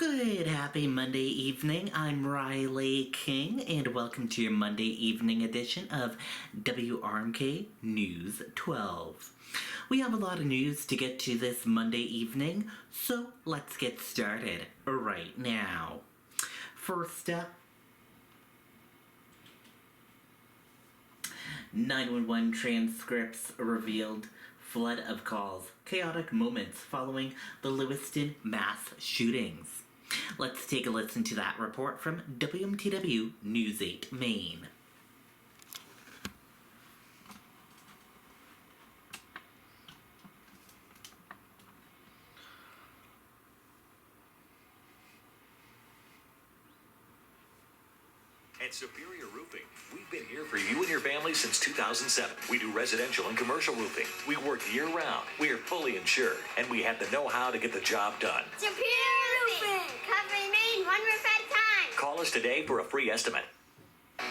Good, happy Monday evening. I'm Riley King, and welcome to your Monday evening edition of WRMK News 12. We have a lot of news to get to this Monday evening, so let's get started right now. First up, 911 transcripts revealed flood of calls, chaotic moments following the Lewiston mass shootings. Let's take a listen to that report from WMTW News 8 Maine. At Superior Roofing, we've been here for you and your family since 2007. We do residential and commercial roofing. We work year-round. We are fully insured, and we have the know-how to get the job done. Superior Roofing, covering Maine one roof at a time. Call us today for a free estimate.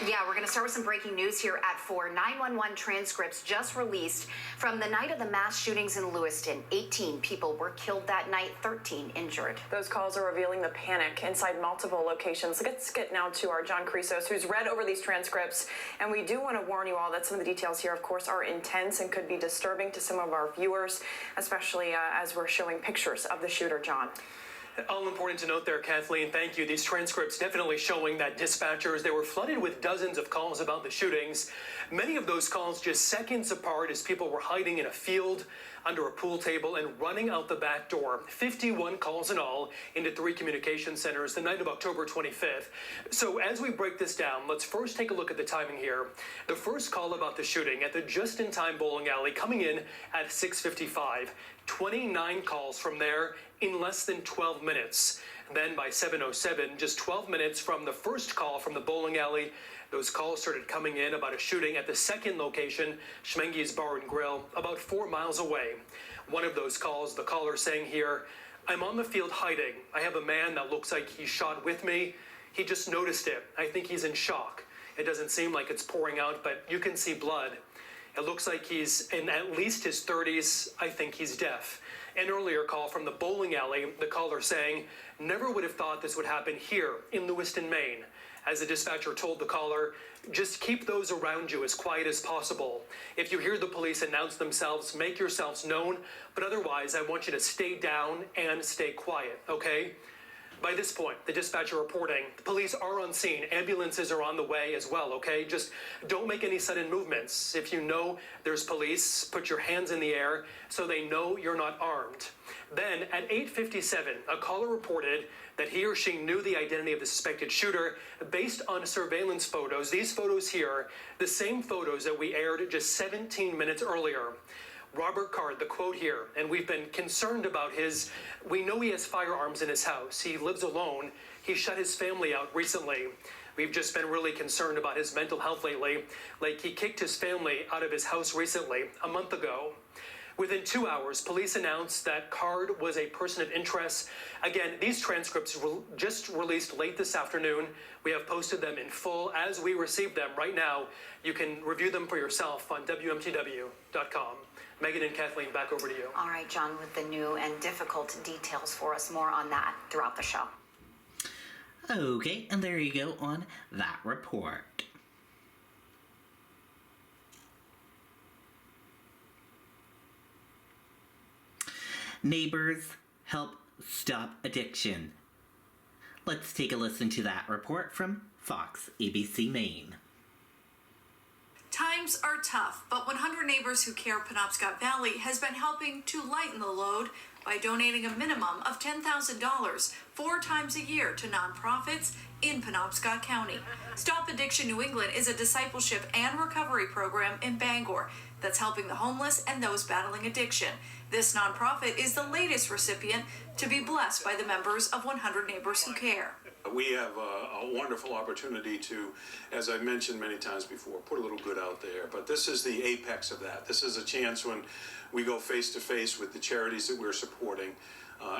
Yeah, we're going to start with some breaking news here at 4. 911 transcripts just released from the night of the mass shootings in Lewiston. 18 people were killed that night, 13 injured. Those calls are revealing the panic inside multiple locations. Let's get now to our John Chrysos, who's read over these transcripts. And we do want to warn you all that some of the details here, of course, are intense and could be disturbing to some of our viewers, especially as we're showing pictures of the shooter, John. All important to note there, Kathleen, thank you. These transcripts definitely showing that dispatchers, they were flooded with dozens of calls about the shootings. Many of those calls just seconds apart as people were hiding in a field, under a pool table, and running out the back door. 51 calls in all into 3 communication centers the night of October 25th. So as we break this down, let's first take a look at the timing here. The first call about the shooting at the just-in-time bowling alley coming in at 6:55. 29 calls from there in less than 12 minutes. Then by 7:07, just 12 minutes from the first call from the bowling alley, those calls started coming in about a shooting at the second location, Schmenge's Bar and Grill, about 4 miles away. One of those calls, the caller saying here, "I'm on the field hiding. I have a man that looks like he shot with me. He just noticed it. I think he's in shock. It doesn't seem like it's pouring out, but you can see blood. It looks like he's in at least his 30s. I think he's deaf." An earlier call from the bowling alley, the caller saying, "Never would have thought this would happen here in Lewiston, Maine." As the dispatcher told the caller, "Just keep those around you as quiet as possible. If you hear the police announce themselves, make yourselves known, but otherwise I want you to stay down and stay quiet, okay?" By this point, the dispatcher reporting, the police are on scene. Ambulances are on the way as well, okay? Just don't make any sudden movements. If you know there's police, put your hands in the air so they know you're not armed. Then at 8:57, a caller reported that he or she knew the identity of the suspected shooter based on surveillance photos. These photos here, the same photos that we aired just 17 minutes earlier. Robert Card, the quote here, and we've been concerned about we know he has firearms in his house. He lives alone. He shut his family out recently. We've just been really concerned about his mental health lately. Like he kicked his family out of his house recently, a month ago. Within 2 hours, police announced that Card was a person of interest. Again, these transcripts just released late this afternoon. We have posted them in full as we received them right now. You can review them for yourself on WMTW.com. Megan and Kathleen, back over to you. All right, John, with the new and difficult details for us. More on that throughout the show. Okay, and there you go on that report. Neighbors help stop addiction. Let's take a listen to that report from Fox ABC Maine. Times are tough, but 100 Neighbors Who Care Penobscot Valley has been helping to lighten the load by donating a minimum of $10,000 4 times a year to nonprofits in Penobscot County. Stop Addiction New England is a discipleship and recovery program in Bangor that's helping the homeless and those battling addiction. This nonprofit is the latest recipient to be blessed by the members of 100 Neighbors Who Care. We have a wonderful opportunity to, as I've mentioned many times before, put a little good out there. But this is the apex of that. This is a chance when we go face to face with the charities that we're supporting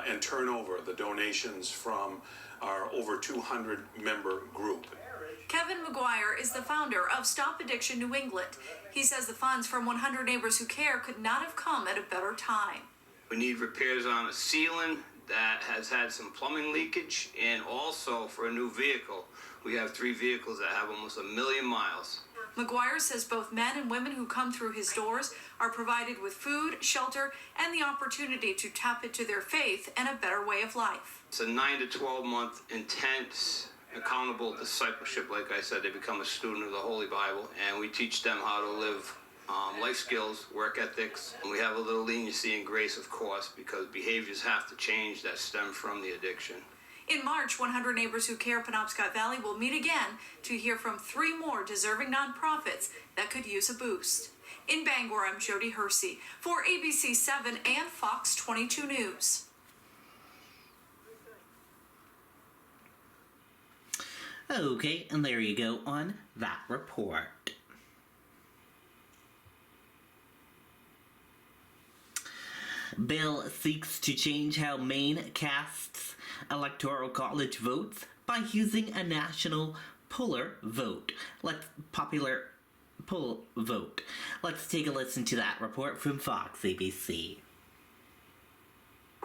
and turn over the donations from our over 200 member group. Kevin McGuire is the founder of Stop Addiction New England. He says the funds from 100 Neighbors Who Care could not have come at a better time. We need repairs on a ceiling, that has had some plumbing leakage, and also for a new vehicle. We have 3 vehicles that have almost 1 million miles. McGuire says both men and women who come through his doors are provided with food, shelter, and the opportunity to tap into their faith and a better way of life. It's a 9 to 12 month intense, accountable discipleship. Like I said, they become a student of the Holy Bible, and we teach them how to live life skills, work ethics. And we have a little leniency and grace, of course, because behaviors have to change that stem from the addiction. In March, 100 Neighbors Who Care Penobscot Valley will meet again to hear from 3 more deserving nonprofits that could use a boost. In Bangor, I'm Jody Hersey for ABC 7 and Fox 22 News. Okay, and there you go on that report. Bill seeks to change how Maine casts electoral college votes by using a national popular vote. Let's take a listen to that report from Fox ABC.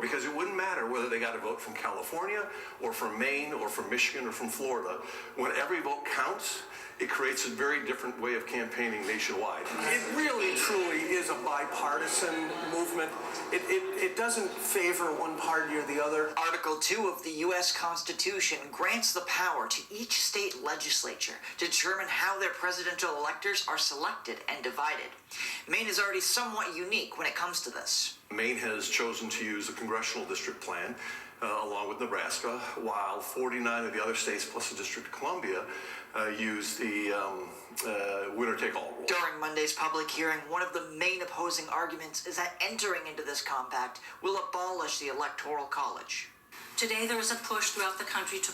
Because it wouldn't matter whether they got a vote from California or from Maine or from Michigan or from Florida. When every vote counts, it creates a very different way of campaigning nationwide. It really, truly is a bipartisan movement. It doesn't favor one party or the other. Article 2 of the U.S. Constitution grants the power to each state legislature to determine how their presidential electors are selected and divided. Maine is already somewhat unique when it comes to this. Maine has chosen to use a congressional district plan along with Nebraska, while 49 of the other states plus the District of Columbia use the winner-take-all rule. During Monday's public hearing, one of the main opposing arguments is that entering into this compact will abolish the Electoral College. Today there is a push throughout the country to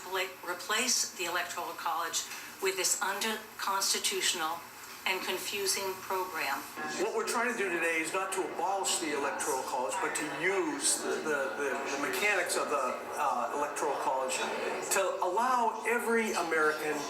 replace the Electoral College with this unconstitutional and confusing program. What we're trying to do today is not to abolish the Electoral College, but to use the mechanics of the Electoral College to allow every American's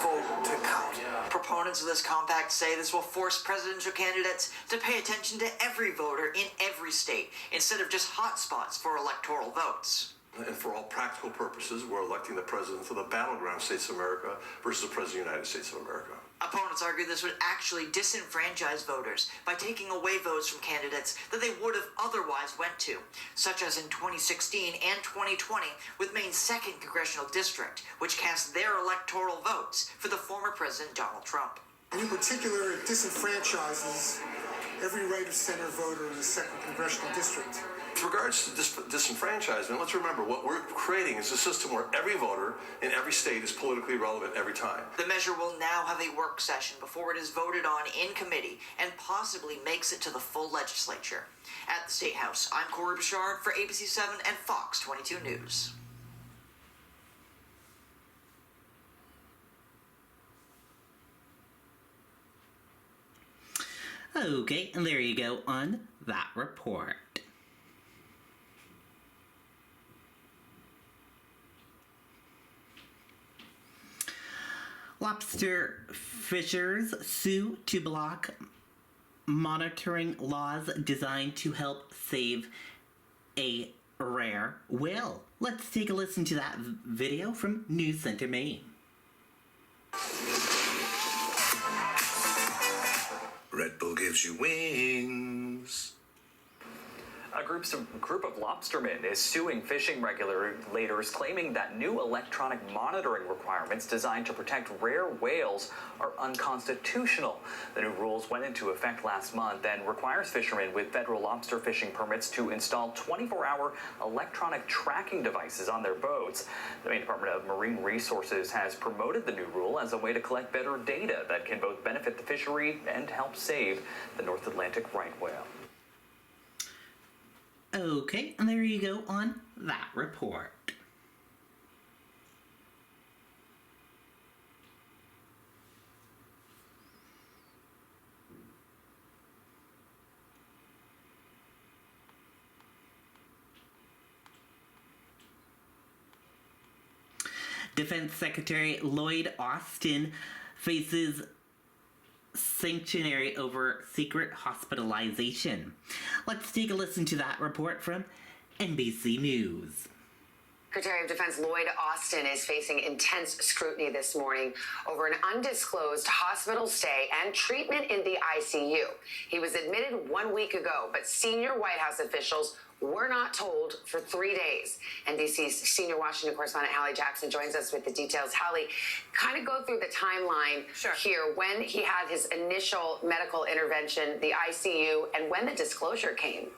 vote to count. Proponents of this compact say this will force presidential candidates to pay attention to every voter in every state, instead of just hotspots for electoral votes. And for all practical purposes, we're electing the president of the battleground states of America versus the president of the United States of America. Opponents argue this would actually disenfranchise voters by taking away votes from candidates that they would have otherwise went to, such as in 2016 and 2020 with Maine's 2nd Congressional District, which cast their electoral votes for the former President Donald Trump. In particular, it disenfranchises every right of center voter in the 2nd Congressional District. With regards to disenfranchisement, let's remember what we're creating is a system where every voter in every state is politically relevant every time. The measure will now have a work session before it is voted on in committee and possibly makes it to the full legislature. At the State House, I'm Corey Bouchard for ABC 7 and Fox 22 News. Okay, and there you go on that report. Lobster fishers sue to block monitoring laws designed to help save a rare whale. Let's take a listen to that video from News Center, Maine. Red Bull gives you wings. A group of lobstermen is suing fishing regulators, claiming that new electronic monitoring requirements designed to protect rare whales are unconstitutional. The new rules went into effect last month and requires fishermen with federal lobster fishing permits to install 24-hour electronic tracking devices on their boats. The Maine Department of Marine Resources has promoted the new rule as a way to collect better data that can both benefit the fishery and help save the North Atlantic right whale. Okay, and there you go on that report. Defense Secretary Lloyd Austin faces sanctuary over secret hospitalization. Let's take a listen to that report from NBC News. Secretary of Defense Lloyd Austin is facing intense scrutiny this morning over an undisclosed hospital stay and treatment in the ICU. He was admitted 1 week ago, but senior White House officials were not told for 3 days. NBC's senior Washington correspondent Hallie Jackson joins us with the details. Hallie, kind of go through the timeline here, when he had his initial medical intervention, the ICU, and when the disclosure came.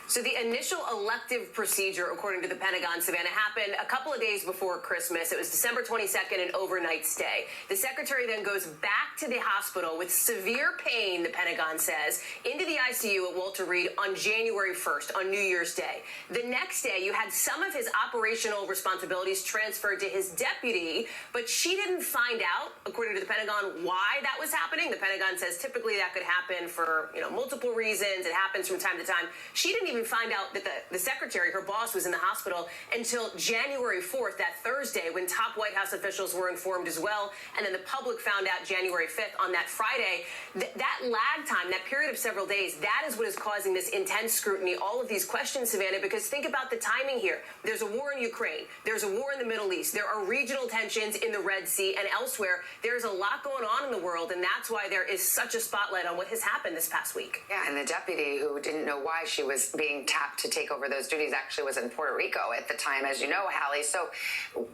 So the initial elective procedure, according to the Pentagon, Savannah, happened a couple of days before Christmas. It was December 22nd, an overnight stay. The secretary then goes back to the hospital with severe pain, the Pentagon says, into the ICU at Walter Reed on January 1st, on New Year's Day. The next day, you had some of his operational responsibilities transferred to his deputy, but she didn't find out, according to the Pentagon, why that was happening. The Pentagon says typically that could happen for, multiple reasons. It happens from time to time. She didn't even find out that the secretary, her boss, was in the hospital until January 4th, that Thursday, when top White House officials were informed as well. And then the public found out January 5th on that Friday. That lag time, that period of several days, that is what is causing this intense scrutiny, all of these questions, Savannah, because think about the timing here. There's a war in Ukraine. There's a war in the Middle East. There are regional tensions in the Red Sea and elsewhere. There's a lot going on in the world, and that's why there is such a spotlight on what has happened this past week. Yeah, and the deputy, who didn't know why she was being tapped to take over those duties, actually was in Puerto Rico at the time, as you know, Hallie. So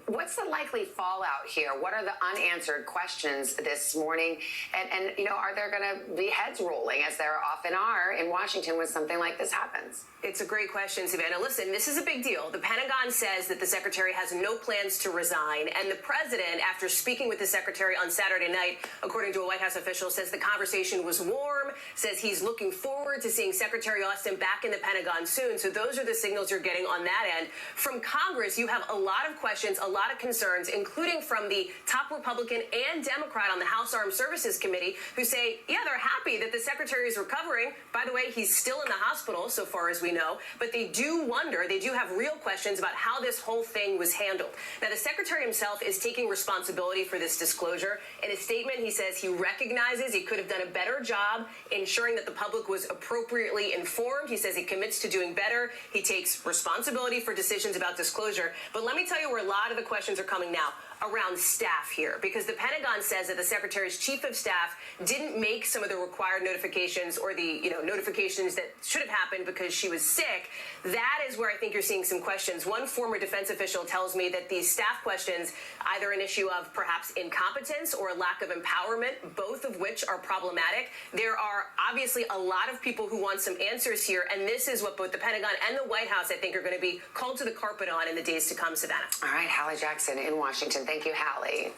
what's the likely fallout here? What are the unanswered questions this morning? And are there going to be heads rolling, as there often are in Washington when something like this happens? It's a great question, Savannah. Listen, this is a big deal. The Pentagon says that the secretary has no plans to resign, and the president, after speaking with the secretary on Saturday night, according to a White House official, says the conversation was warm, says he's looking forward to seeing Secretary Austin back in the Pentagon soon. So those are the signals you're getting on that end. From Congress, you have a lot of questions, a lot of concerns, including from the top Republican and Democrat on the House Armed Services Committee, who say, yeah, they're happy that the secretary is recovering. By the way, he's still in the hospital, so far as we know, but they do wonder, they do have real questions about how this whole thing was handled. Now, the secretary himself is taking responsibility for this disclosure. In a statement, he says he recognizes he could have done a better job ensuring that the public was appropriately informed. He says he commits to doing better. He takes responsibility for decisions about disclosure. But let me tell you where a lot of the questions are coming now. Around staff here, because the Pentagon says that the secretary's chief of staff didn't make some of the required notifications, or the notifications that should have happened because she was sick. That is where I think you're seeing some questions. One former defense official tells me that these staff questions, either an issue of perhaps incompetence or a lack of empowerment, both of which are problematic. There are obviously a lot of people who want some answers here, and this is what both the Pentagon and the White House, I think, are going to be called to the carpet on in the days to come, Savannah. All right, Hallie Jackson in Washington. Thank you, Hallie.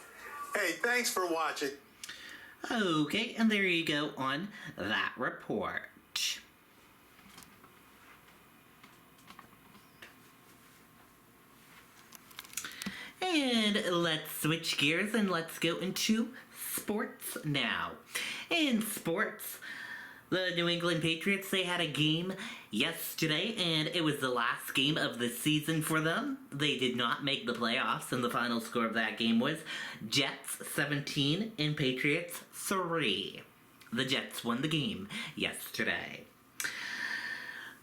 Hey, thanks for watching. Okay, and there you go on that report. And let's switch gears and let's go into sports now. In sports, the New England Patriots, they had a game yesterday, and it was the last game of the season for them. They did not make the playoffs, and the final score of that game was Jets 17 and Patriots 3. The Jets won the game yesterday.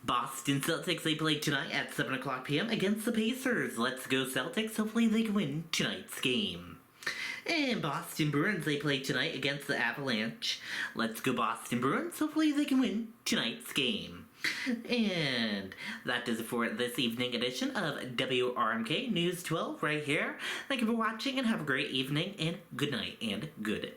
Boston Celtics, they played tonight at 7 o'clock p.m. against the Pacers. Let's go Celtics. Hopefully they can win tonight's game. And Boston Bruins, they play tonight against the Avalanche. Let's go Boston Bruins. Hopefully they can win tonight's game. And that does it for this evening edition of WRMK News 12 right here. Thank you for watching and have a great evening and good night and good